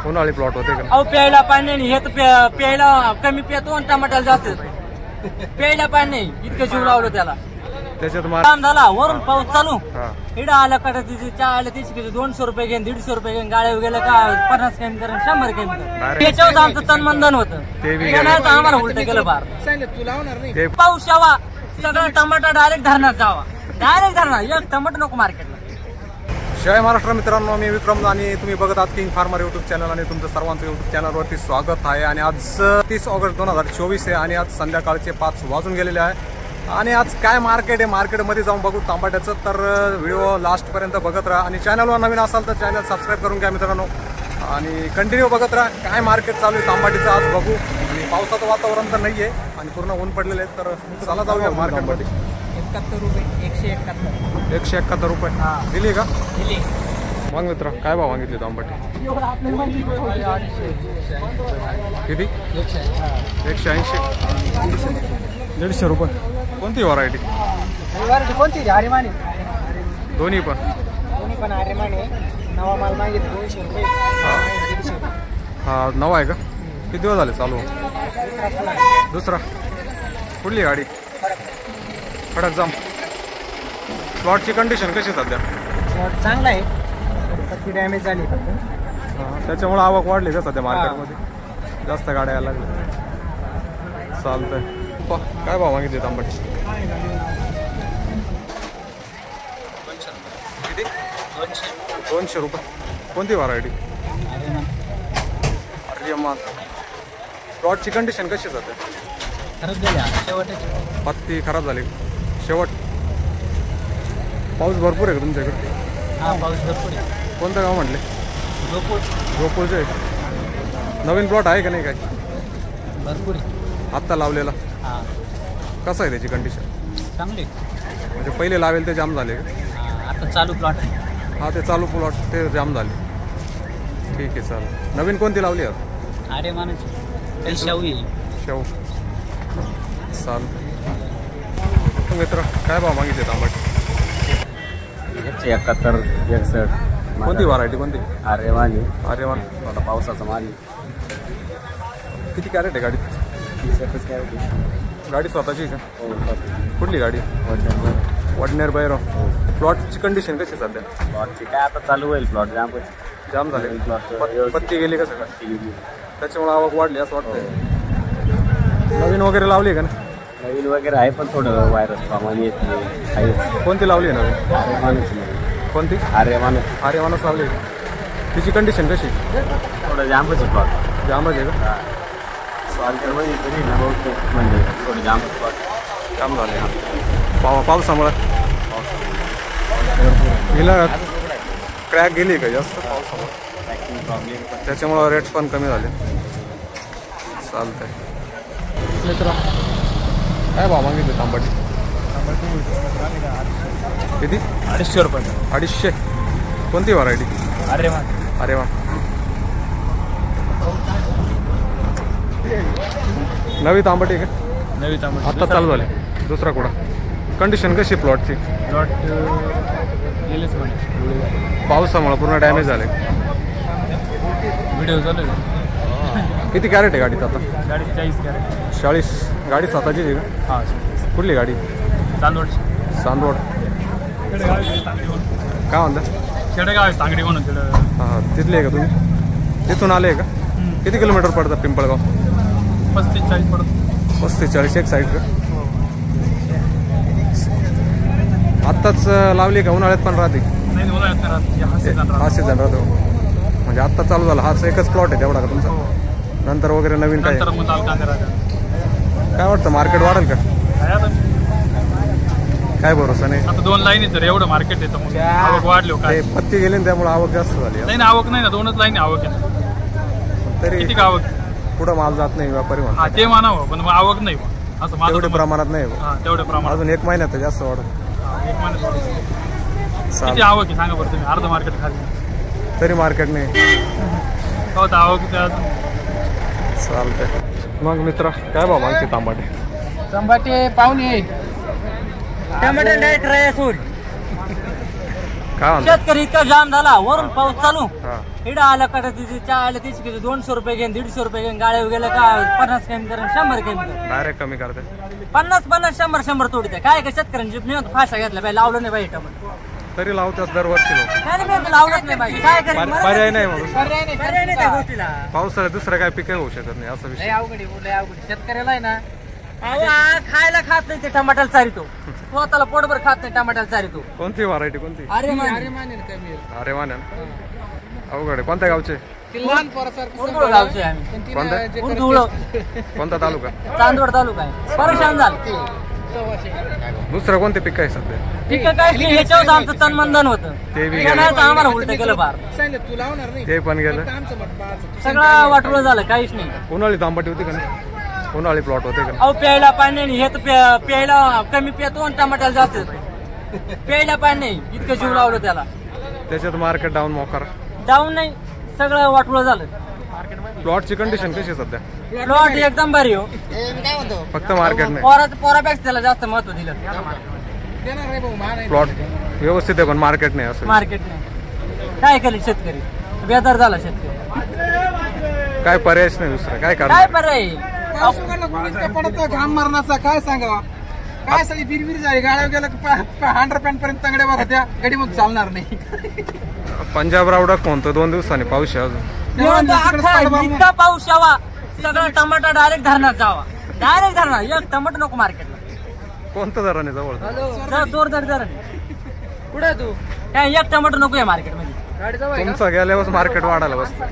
उन्हाळी प्लॉट होते का? अहो प्यायला पाणी नाही, हे तर प्यायला कमी पितो आणि टमाट्याला जास्त प्यायला पाणी नाही, इतकं जीव लावलं त्याला. त्याच्यात काम झाला, वरून पाऊस चालू, इडं आला कडा तिथे चहा आला 200 रुपये घेऊन 150 रुपये घेऊन गाड्या गेल्या का 50 कमी करून 100 कमी करून त्याच्यावर आमचं तनमंदन होतं. आम्हाला उलट केलं बार. पाऊस यावा सगळं टमाटा डायरेक्ट धरणात जावा, डायरेक्ट धरणार, एक टमाटर नको मार्केटला. जय महाराष्ट्र मित्रांनो, मी विक्रम आणि तुम्ही बघत आहात किंग फार्मर युट्यूब चॅनल आणि तुमचं सर्वांचं युट्यूब चॅनलवरती स्वागत आहे. आणि आज 30 ऑगस्ट 2024 आहे आणि आज संध्याकाळचे 5 वाजून गेलेले आहे. आणि आज काय मार्केट आहे, मार्केटमध्ये जाऊन बघू तांबाट्याचं. तर व्हिडिओ लास्टपर्यंत बघत राहा आणि चॅनलवर नवीन असाल तर चॅनल सबस्क्राईब करून घ्या मित्रांनो आणि कंटिन्यू बघत राहा. काय मार्केट चालू आहे तांबाटीचं आज बघू. आणि पावसाचं वातावरण तर नाही आहे आणि पूर्ण ऊन पडलेलं आहे. तर चला जाऊया मार्केटमध्ये. 71 रुपये 171 171 रुपये दिली का? मग मित्र काय भाव मागितले तांबाटी? किती? 180 150 रुपये. कोणती व्हरायटी? कोणती? आर्यमान दोन्ही पण आर्यमान आहे. नवा माल मागितला 200 रुपये. हा नवा आहे का? किती दिवस झाले चालू? दुसरा. कुठली गाडी? खडक जाम. प्लॉटची कंडिशन कशी सध्या? चांगला आहे, पत्ती डॅमेज झाली त्याच्यामुळे आवक वाढली का सध्या मार्केटमध्ये? जास्त गाड्या यायला लागल्या. चालतंय. काय भाव मागितले तांबाटी? किती? 200 रुपये. कोणती व्हरायटी? आर्यमान. प्लॉटची कंडिशन कशी सध्या? खराब झाली, पत्ती खराब झाली शेवट. पाऊस भरपूर आहे का तुमच्याकडे? हा पाऊस भरपूर आहे. कोणतं गाव म्हटले? गोकुळचे आहे. नवीन प्लॉट आहे का नाही? काय भरपूर आत्ता लावलेला? हा. कसं आहे त्याची कंडिशन? चांगली. म्हणजे पहिले लावेल ते जाम झाले? आता चालू प्लॉट. हा ते चालू प्लॉट ते जाम झाले. ठीक आहे चालेल. नवीन कोणती लावली आता? अरे मानाची शेव शेव. चाल मित्र काय भाव मागितले तांबाटी? 171 61. कोणती व्हरायटी? कोणती? आर्यमान. आता पावसाचा माल. किती कॅरेट आहे गाडी? 30 कॅरेट. गाडी स्वतःची का? हो. कुठली गाडी? वडनेर बैराव. प्लॉटची कंडिशन कशी सध्या? प्लॉटची काय आता चालू होईल, प्लॉट जाम झाले. पत्ती गेली का सगळं? त्याच्यामुळे आवक वाढली असं वाटतं. नवीन वगैरे लावली का? नवीन वगैरे आहे पण थोडं व्हायरस प्रमाणे येत नाही. कोणती लावली नवीन? आर्यमानच. कोणती? आर्यमानच लावली. तिची कंडिशन कशी? थोडं जामच आहे प्लॉट. जामच आहे का? म्हणजे थोडं जामच प्लॉट. जाम झाले. पावसामुळे गेला क्रॅक गेली का जास्त पावसामुळे? प्रॉब्लेम त्याच्यामुळं रेट्स पण कमी झाले. चालतंय मित्र काय भाव मागितले तांबाटी? किती? 250 रुपये. 250. कोणती व्हरायटी? आर्यमान. नवी तांबाटी का? नवी तांबाटी आत्ता चालू झाले. दुसरा कुठं? कंडिशन कशी प्लॉटची? प्लॉट गेलेच म्हणे पावसामुळे पूर्ण डॅमेज झाले. व्हिडिओ चालू आहे. किती कॅरेट आहे गाडीत आता? गाडी 40 कॅरेट. 40. गाडी स्वतःची आहे का? हां. कुठली गाडी? चांदवड. काय म्हणता? खेडेगाव आहे तांगडी म्हणून. हां तिथली आहे का तुम्ही? तिथून आले का? किती किलोमीटर पडतं पिंपळगाव? 35-40 पडतं. 35-40 एक साईड का? आत्ताच लावली का? उन्हाळ्यात पण राहते? नाही उन्हाळ्यात राहते. हा सीझन राहतो म्हणजे आत्ता चालू झाला. हाच एकच प्लॉट आहे तेवढा का तुमचा? नंतर वगैरे नवीन काय? काय वाटतं मार्केट वाढेल का? काय भरोसा नाही. आता 2 लाईन आहे तर एवढं मार्केट येतं आवक वाढलो काय? पत्ती गेली ना त्यामुळे आवक जास्त झाली. नाही आवक नाही ना, 2च लाईन आवक आहे. तरी किती आवक? पुढं माल जात नाही व्यापारी म्हणा. ते मानावं पण आवक नाही असं तेवढ्या प्रमाणात नाही. तेवढ्या प्रमाणात अजून 1 महिन्यात जास्त वाढत. 1 महिन्यात किती आवक आहे सांगा बरं तुम्ही? अर्ध मार्केट खाली तरी मार्केट नाही. हो तर आवक चालतंय. मग मित्र काय भाव मागते तांबाटे? तांबाटे पाहुणे टमाटर डायरेक्ट राया सोड. काय म्हणता? शेतकरी इतका जाम झाला, वरून पाऊस चालू, इकडं आलं का तिथे चहा 30 किलो 200 रुपये घेऊन 150 रुपये घेऊन गाड्या गेलं का 50 कमी करून 100 कमी करून डायरेक्ट कमी करते 50 100 तोडते काय काय शेतकऱ्यांची नाही फाशा घेतला पाहिजे लावलं नाही पाहिजे टमाटर तरी लावतेच दरवर्षी लोक काय नाही लावलंच नाही पाहिजे काय करेल पर्याय नाही म्हणून पर्याय नाही त्या गोष्टीला पावसाळ्यात दुसरं काय पिकही होऊ शकत नाही असा विषय अवघड शेतकऱ्याला आहे ना खायला खात नाही ते टमाट्याला चारितो स्वतःला पोटभर खात नाही टमाट्याला चारितो कोणती व्हरायटी कोणती अरे मान्या अवघड आहे. कोणत्या गावचे गावचे आम्ही कोणता तालुका चांदवड तालुका आहे परेशान झालं दुसरं कोणते पिक आहे सध्या ठीक आहे काय नाही ह्याच्यावर आमचं तन्मंदन होतं ते बी आम्हाला उलट केलं फार ते पण गेलं सगळं वाटवलं झालं काहीच नाही उन्हाळी तांबटी होती का नाही उन्हाळी प्लॉट होते का अहो प्यायला पाणी नाही हे तर प्यायला कमी पितो आणि टमाट्याला जास्त येतो प्यायला पाणी नाही इतकं जीव लावलं त्याला त्याच्यात मार्केट डाऊन मोकार डाऊन नाही सगळं वाटवलं झालं प्लॉटची कंडिशन कशी आहे सध्या प्लॉट एकदम भारी हो फक्त मार्केट नाही पोरापेक्षा त्याला जास्त महत्व दिलं प्लॉट व्यवस्थित आहे पण मार्केट नाही असं मार्केट नाही काय करेल शेतकरी बेजार झाला शेतकरी काय पर्यायच नाही दुसरं काय काय करणार पर्याय पडत घाम मारण्याचा काय सांगावा काय सगळी बिरबिर झाली गाड्या गेला 100 पर्यंत तंगड्या बघा त्या गाडीमध्ये चालणार नाही पंजाब रावडा कोणतं 2 दिवसांनी पाऊस आहे अजून इतका पाऊस यावा सगळं टमाटा डायरेक्ट धरणात जावा डायरेक्ट धरणार एक टमाटर नको मार्केटला कोणतं दराने जवळ जोरदार दर कुठे तू काय एक टमाटर नको आहे मार्केट मध्ये तुमचा गेल्यावर मार्केट वाढायला बसतं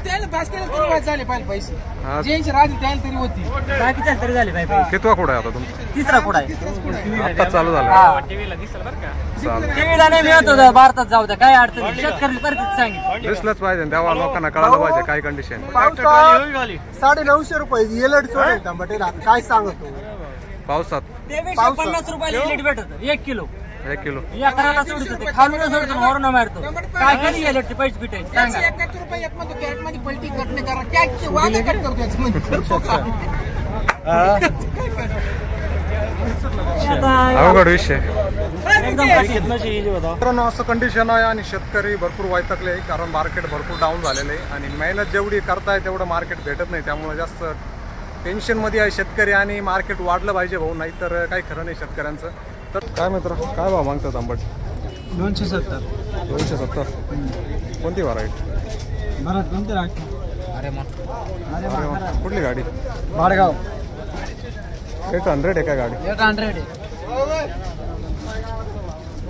त्याला भास्कर तरी झाले पाहिजे पैसे ज्यांची राहते त्याला तरी होती बाकीच्या तरी झाले पाहिजे कितवा कुठं आहे आता तुमचा तिसरा कुठं आहे आता चालू झालं टीव्हीला नाही मिळत होतं भारतात जाऊ द्या काय अडचण नाही. शेतकरी परिस्थिती सांगितलं दिसलंच पाहिजे तेव्हा लोकांना कळायला पाहिजे काय कंडिशन 950 रुपये एलर्ट सोडेल टमाटेला काय सांगतो पावसात ते 50 रुपयाला लीट भेटत 1 किलो 1 किलो एकराला सोडतो ते खालून सोडतो वरून मारतो काय कधी गेलं ते पैसे भेटायचे सांगा 71 रुपये एक मध्ये कॅरेट मध्ये पलटी कट नाही करा काय वाद कट करतो याच्यामध्ये अवघड विषय एकदम मित्रांनो असं कंडिशन आहे आणि शेतकरी भरपूर वैतागले आहे कारण मार्केट भरपूर डाऊन झालेलं आहे आणि मेहनत जेवढी करताय तेवढं मार्केट भेटत नाही त्यामुळे जास्त टेन्शनमध्ये आहे शेतकरी आणि मार्केट वाढलं पाहिजे भाऊ नाही तर काही खरं नाही शेतकऱ्यांचं तर काय मित्र काय भाव मागतात आंबट 270 कोणती व्हरायटी भारत कोणते लागतो अरे कुठली गाडी माडगाव 800 आहे काय गाडी 800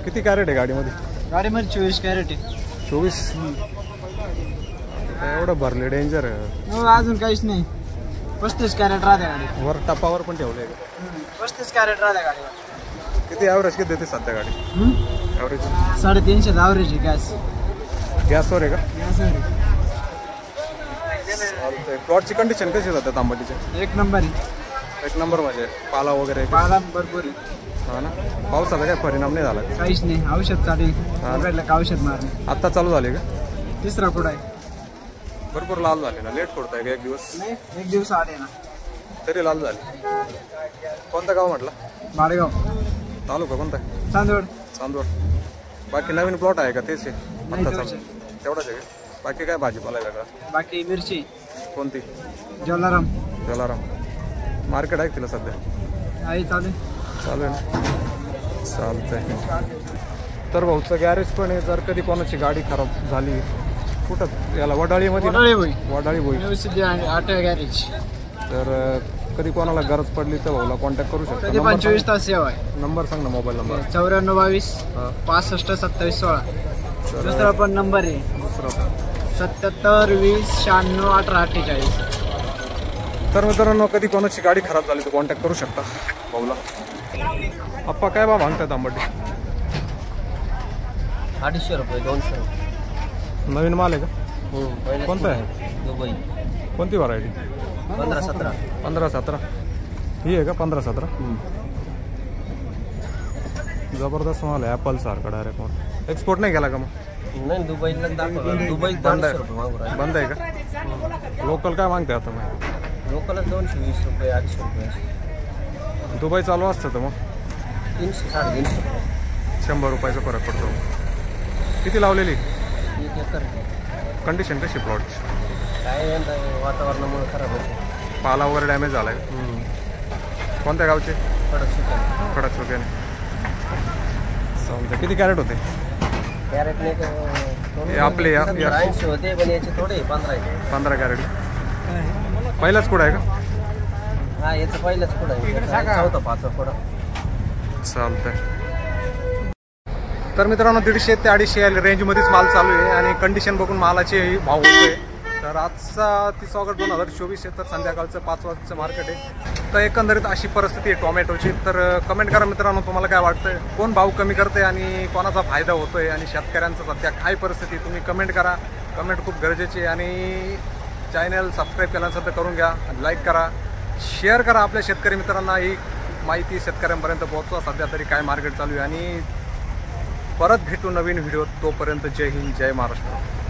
किती कॅरेट आहे गाडीमध्ये गाडीमध्ये 24 कॅरेट आहे 24 एवढं भरले डेंजर आहे अजून काहीच नाही 35 कॅरेट राहते गाडी वर टपावर पण ठेवले 35 कॅरेट राहते गाडी किती ॲव्हरेज किती देते सध्या गाडी ॲव्हरेज 350 ॲव्हरेज आहे गॅस गॅसवर आहे का प्लॉटची कंडिशन कशी जातात आंबटीचे एक नंबर आहे 1 नंबर म्हणजे पाला वगैरे पाला भरपूर आहे हा ना पावसाचा काय परिणाम नाही झाला काहीच नाही औषध चालू आहे का औषध मारणे आत्ता चालू झाले का तिसरा कुठं आहे भरपूर लाल झाले ना लेट पडताय का 1 दिवस नाही 1 दिवस आले ना तरी लाल झाले कोणतं गाव म्हटलं माडगाव तालुका कोणता आहे चांदवड बाकी नवीन प्लॉट आहे का तेच आहे नाही, आत्ता तेच चालू तेवढाच आहे का बाकी काय भाजीपाला आहे वेगळा बाकी मिरची कोणती जलाराम जलाराम मार्केट आहे तिला सध्या आहे चालू चालेल ना चालतंय तर भाऊचं गॅरेज पण आहे जर कधी कोणाची गाडी खराब झाली कुठं याला वडाळीमध्ये वडाळी भोई आठव्या गॅरेज तर कधी कोणाला गरज पडली तर भाऊला कॉन्टॅक्ट करू शकतो 24 तास सेवा आहे नंबर सांग ना मोबाईल नंबर 9422 65 27 16 दुसरा पण नंबर आहे दुसरा 77 20 96 18 48 तर मित्रांनो कधी कोणाची गाडी खराब झाली तर कॉन्टॅक्ट करू शकता भाऊला आप्पा काय बा मागतात आंबटी 250 रुपये 200 रुपये नवीन माल आहे का कोणता आहे दुबई कोणती व्हरायटी 15-17 ही आहे का 15-17 जबरदस्त माल आहे ॲपल सारखा डायरेक्ट माल एक्सपोर्ट नाही केला का मग नाही दुबईला दुबई बंद आहे बंद आहे का लोकल काय मागते आता मग लोकलला 220 रुपये 250 रुपये दुबई चालू असतं तर मग 300-350 100 रुपयाचा फरक पडतो किती लावलेली 1 एकर कंडिशन कशी प्लॉटची? काय वातावरणामुळे खराब होते. पाला वगैरे डॅमेज झाला आहे. कोणत्या गावचे? खडक सुक्याने. समजा किती कॅरेट होते? कॅरेट नाही हे आपले या 80 होते पण याचे थोडे 15 कॅरेट. पहिलाच कुठं आहे का? हा याचं पहिलंच पुढं आहे. 5 पुढं चालतंय. तर मित्रांनो 150 ते 250 रेंजमध्येच माल चालू आहे आणि कंडिशन बघून मालाचे भाव होतोय. तर आजचा 30 ऑगस्ट 2024 आहे. तर संध्याकाळचं 5 वाजताचं मार्केट आहे. तर एकंदरीत अशी परिस्थिती आहे टोमॅटोची. तर कमेंट करा मित्रांनो, तुम्हाला काय वाटतंय? कोण भाव कमी करतंय आणि कोणाचा फायदा होतोय आणि शेतकऱ्यांचं सध्या काय परिस्थिती? तुम्ही कमेंट करा. कमेंट खूप गरजेची आहे आणि चॅनल सबस्क्राईब केलं असेल तर करून घ्या. लाईक करा, शेअर करा. आपल्या शेतकरी मित्रांना ही माहिती शेतकऱ्यांपर्यंत पोहोचवा. सध्या तरी काय मार्केट चालू आहे आणि परत भेटू नवीन व्हिडिओ. तोपर्यंत जय हिंद, जय महाराष्ट्र.